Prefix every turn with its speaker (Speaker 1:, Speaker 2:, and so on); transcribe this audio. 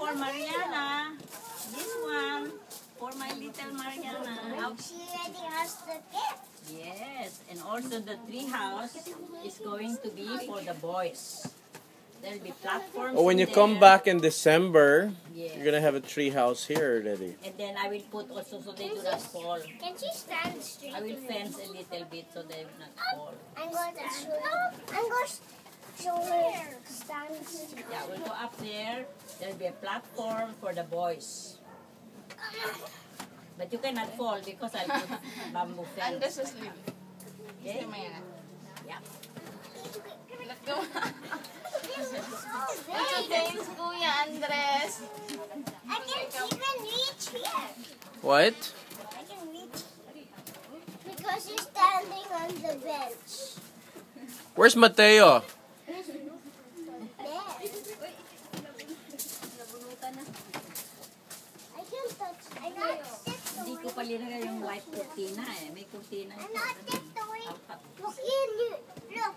Speaker 1: for Mariana. This one for my little Mariana.
Speaker 2: She already has the gift.
Speaker 1: Yes, and also the tree house is going to be for the boys. There'll be platforms.
Speaker 3: Oh, when
Speaker 1: in
Speaker 3: you come
Speaker 1: there.
Speaker 3: back in December,
Speaker 1: Yes.
Speaker 3: you're gonna have a tree house here already.
Speaker 1: And then I will put also so they do not fall.
Speaker 2: Can she stand straight?
Speaker 1: I will fence a little bit so they will not fall.
Speaker 2: I'm going to show her. I'm going to show her stand straight.
Speaker 1: Yeah, we'll go up there. There'll be a platform for the boys. But you cannot fall because I'll put bamboo fence.
Speaker 4: Andres asleep.
Speaker 1: Okay?
Speaker 4: Mamaya.
Speaker 1: Yeah.
Speaker 4: Let's go.
Speaker 2: This is so
Speaker 4: What's your
Speaker 2: big.
Speaker 4: things, Kuya Andres?
Speaker 2: I can even reach here.
Speaker 3: What?
Speaker 2: I can reach because she's standing on the bench.
Speaker 3: Where's Mateo?
Speaker 2: There. I can touch. I'm not tiptoeing.
Speaker 1: Hindi ko palinagay yung white kurtina eh. May kurtina.
Speaker 2: I'm not tiptoeing.
Speaker 1: Apat.
Speaker 2: Look in you. Look.